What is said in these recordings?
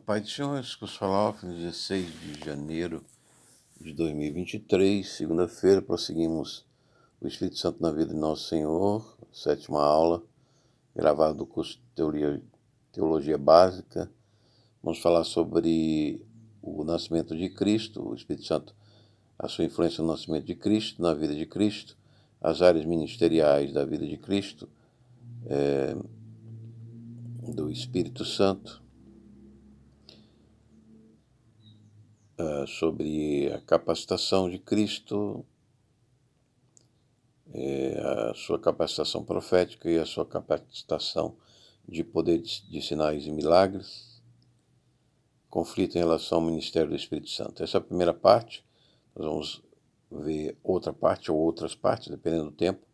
Pai do Senhor, Jesus falar, 16 de janeiro de 2023, segunda-feira, prosseguimos o Espírito Santo na vida de Nosso Senhor, sétima aula, gravada do curso de Teologia Básica. Vamos falar sobre o nascimento de Cristo, o Espírito Santo, a sua influência no nascimento de Cristo, na vida de Cristo, as áreas ministeriais da vida de Cristo, do Espírito Santo, sobre a capacitação de Cristo, a sua capacitação profética e a sua capacitação de poder de sinais e milagres, conflito em relação ao ministério do Espírito Santo. Essa é a primeira parte. Nós vamos ver outra parte ou outras partes, dependendo do tempo,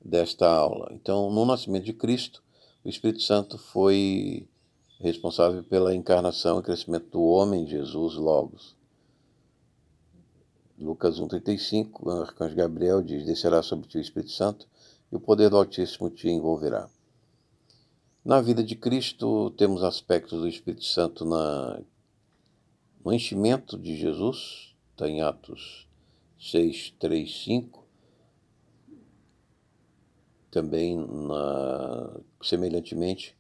desta aula. Então, no nascimento de Cristo, o Espírito Santo foi responsável pela encarnação e crescimento do homem Jesus Logos. Lucas 1,35, o arcanjo Gabriel diz: descerá sobre ti o Espírito Santo e o poder do Altíssimo te envolverá. Na vida de Cristo, temos aspectos do Espírito Santo no enchimento de Jesus, está em Atos 6, 3, 5. Também, semelhantemente,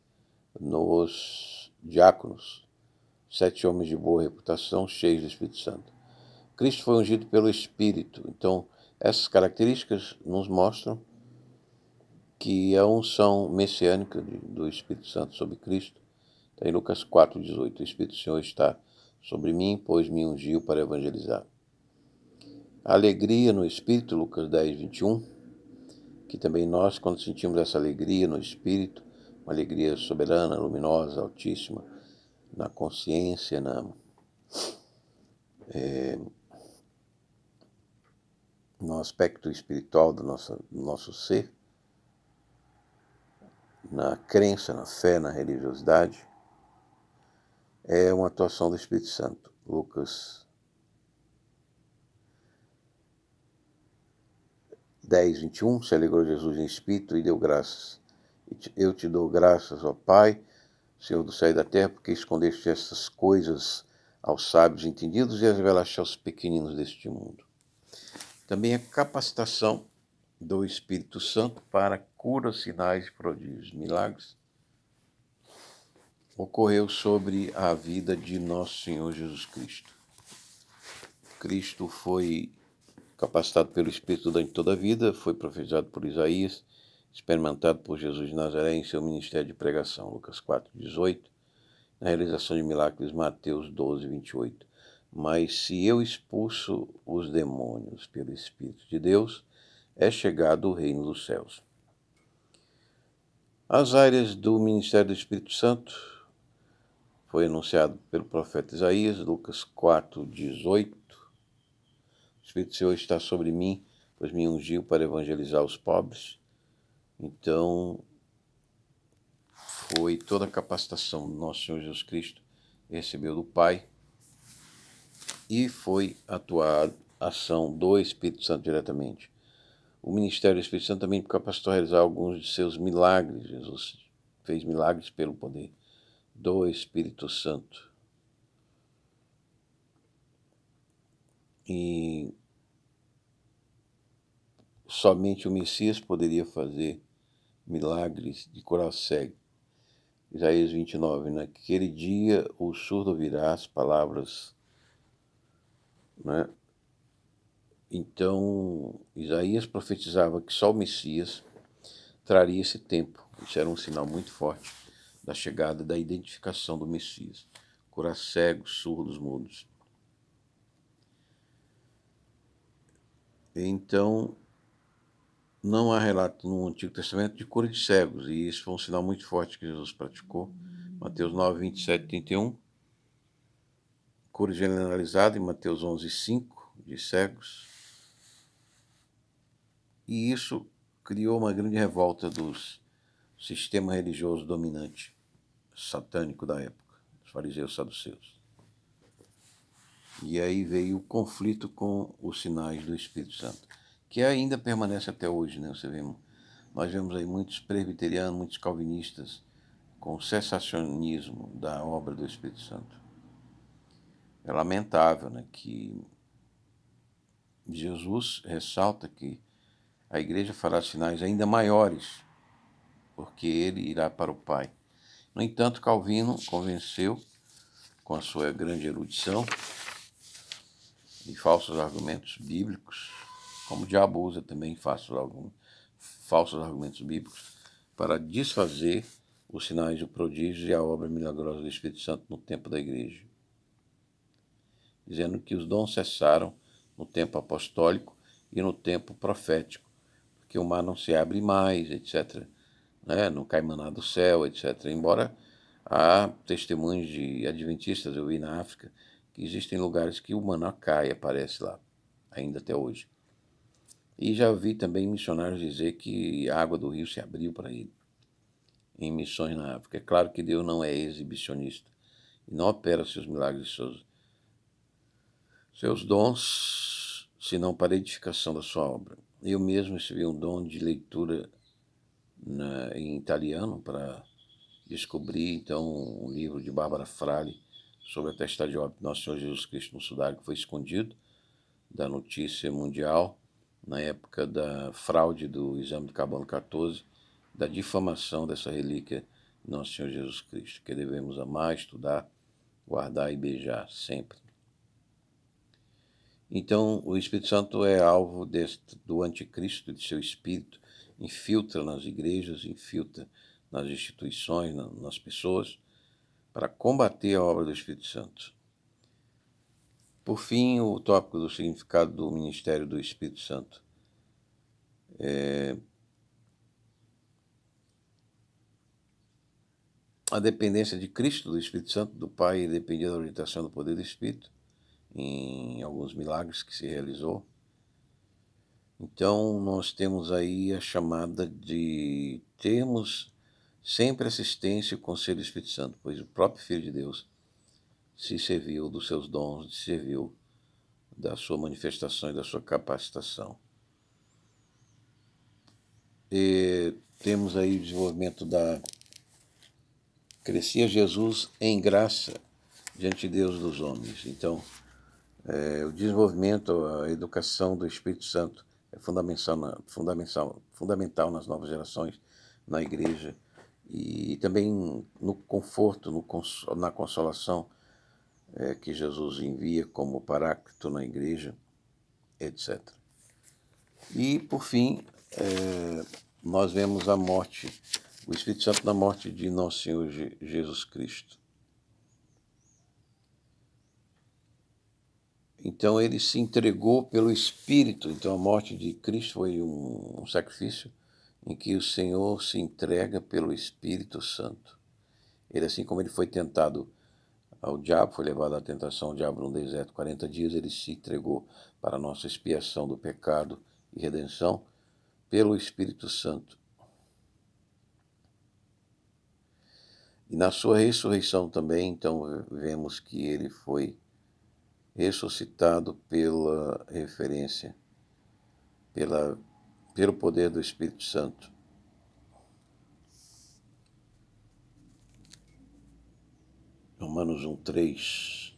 nos diáconos, 7 homens de boa reputação, cheios do Espírito Santo. Cristo foi ungido pelo Espírito. Então, essas características nos mostram que a unção messiânica do Espírito Santo sobre Cristo está em Lucas 4,18. O Espírito do Senhor está sobre mim, pois me ungiu para evangelizar. A alegria no Espírito, Lucas 10:21, que também nós, quando sentimos essa alegria no Espírito, uma alegria soberana, luminosa, altíssima, na consciência, no aspecto espiritual do nosso ser, na crença, na fé, na religiosidade, é uma atuação do Espírito Santo. Lucas 10:21, se alegrou Jesus em espírito e deu graças. Eu te dou graças, ó Pai, Senhor do céu e da terra, porque escondeste essas coisas aos sábios entendidos e as revelaste aos pequeninos deste mundo. Também a capacitação do Espírito Santo para curas, sinais, prodígios, milagres, ocorreu sobre a vida de nosso Senhor Jesus Cristo. Cristo foi capacitado pelo Espírito durante toda a vida, foi profetizado por Isaías, experimentado por Jesus de Nazaré em seu ministério de pregação, Lucas 4:18, na realização de milagres, Mateus 12:28. Mas se eu expulso os demônios pelo Espírito de Deus, é chegado o reino dos céus. As áreas do ministério do Espírito Santo foi anunciado pelo profeta Isaías, Lucas 4:18. O Espírito do Senhor está sobre mim, pois me ungiu para evangelizar os pobres. Então, foi toda a capacitação do nosso Senhor Jesus Cristo, recebeu do Pai, e foi atuar a ação do Espírito Santo diretamente. O ministério do Espírito Santo também capacitou a realizar alguns de seus milagres. Jesus fez milagres pelo poder do Espírito Santo. E somente o Messias poderia fazer milagres de curar cego. Isaías 29, naquele dia o surdo ouvirá as palavras, né? Então, Isaías profetizava que só o Messias traria esse tempo. Isso era um sinal muito forte da chegada, da identificação do Messias. Curar cegos, surdos, mudos. Então, não há relato no Antigo Testamento de cura de cegos, e isso foi um sinal muito forte que Jesus praticou. Mateus 9, 27, 31. Cura generalizada em Mateus 11:5, de cegos. E isso criou uma grande revolta do sistema religioso dominante, satânico da época, os fariseus saduceus. E aí veio o conflito com os sinais do Espírito Santo, que ainda permanece até hoje, né? Nós vemos aí muitos presbiterianos, muitos calvinistas com o cessacionismo da obra do Espírito Santo. É lamentável, né, que Jesus ressalta que a igreja fará sinais ainda maiores, porque ele irá para o Pai. No entanto, Calvino convenceu, com a sua grande erudição e falsos argumentos bíblicos, como o diabo usa também falsos argumentos bíblicos, para desfazer os sinais, os prodígios e a obra milagrosa do Espírito Santo no tempo da igreja, dizendo que os dons cessaram no tempo apostólico e no tempo profético, porque o mar não se abre mais, etc., né? Não cai maná do céu, etc. Embora há testemunhos de adventistas, eu vi na África, que existem lugares que o maná cai, aparece lá, ainda até hoje. E já vi também missionários dizer que a água do rio se abriu para ele, em missões na África. É claro que Deus não é exibicionista e não opera seus milagres, seus dons, senão para a edificação da sua obra. Eu mesmo recebi um dom de leitura em italiano para descobrir, então, um livro de Bárbara Frale sobre a testade de óbito de Nosso Senhor Jesus Cristo no Sudário, que foi escondido da notícia mundial na época da fraude do exame de carbono 14, da difamação dessa relíquia de Nosso Senhor Jesus Cristo, que devemos amar, estudar, guardar e beijar sempre. Então, o Espírito Santo é alvo do anticristo, de seu espírito, infiltra nas igrejas, infiltra nas instituições, nas pessoas, para combater a obra do Espírito Santo. Por fim, o tópico do significado do ministério do Espírito Santo. A dependência de Cristo, do Espírito Santo, do Pai, dependia da orientação do poder do Espírito, em alguns milagres que se realizou. Então, nós temos aí a chamada de termos sempre assistência e conselho do Espírito Santo, pois o próprio Filho de Deus se serviu dos seus dons, se serviu da sua manifestação e da sua capacitação. E temos aí o desenvolvimento da... Crescia Jesus em graça diante de Deus dos homens. Então, o desenvolvimento, a educação do Espírito Santo é fundamental nas novas gerações, na igreja, e também no conforto, na consolação que Jesus envia como paráclito na igreja, etc. E, por fim, nós vemos a morte, o Espírito Santo na morte de Nosso Senhor Jesus Cristo. Então, ele se entregou pelo Espírito. Então, a morte de Cristo foi um sacrifício em que o Senhor se entrega pelo Espírito Santo. Ele, assim como ele foi tentado ao diabo, foi levado à tentação ao diabo no deserto 40 dias, ele se entregou para a nossa expiação do pecado e redenção pelo Espírito Santo. E na sua ressurreição também, então, vemos que ele foi ressuscitado pela referência, pelo poder do Espírito Santo. Romanos 1:3.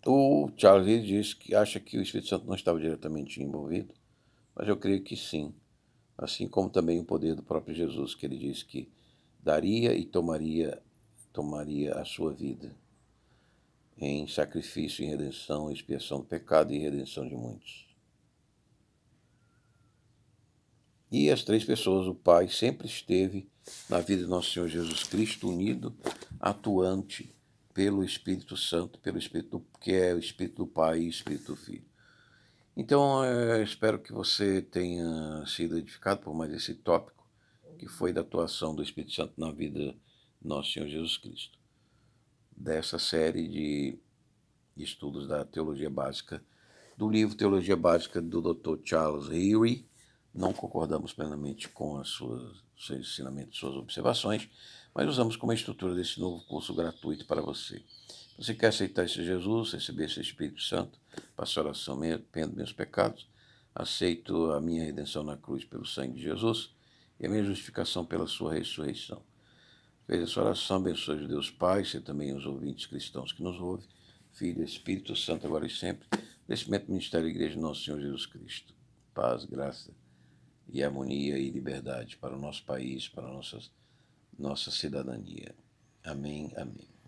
O Charles Lee diz que acha que o Espírito Santo não estava diretamente envolvido, mas eu creio que sim, assim como também o poder do próprio Jesus, que ele diz que daria e tomaria a sua vida em sacrifício, em redenção, expiação do pecado e redenção de muitos. E as três pessoas, o Pai sempre esteve na vida de Nosso Senhor Jesus Cristo, unido, atuante pelo Espírito Santo, que é o Espírito do Pai e o Espírito do Filho. Então, eu espero que você tenha sido edificado por mais esse tópico, que foi da atuação do Espírito Santo na vida de Nosso Senhor Jesus Cristo. Dessa série de estudos da Teologia Básica, do livro Teologia Básica do Dr. Charles Lee. Não concordamos plenamente com os seus ensinamentos, suas observações, mas usamos como estrutura desse novo curso gratuito para você. Você quer aceitar esse Jesus, receber esse Espírito Santo, passar a oração, me arrependo dos meus pecados, aceito a minha redenção na cruz pelo sangue de Jesus e a minha justificação pela sua ressurreição. Fez essa oração, abençoe Deus Pai, você também os ouvintes cristãos que nos ouvem, Filho, Espírito Santo, agora e sempre, nesse momento Ministério da Igreja de Nosso Senhor Jesus Cristo. Paz, graça e harmonia e liberdade para o nosso país, para a nossa cidadania. Amém, amém.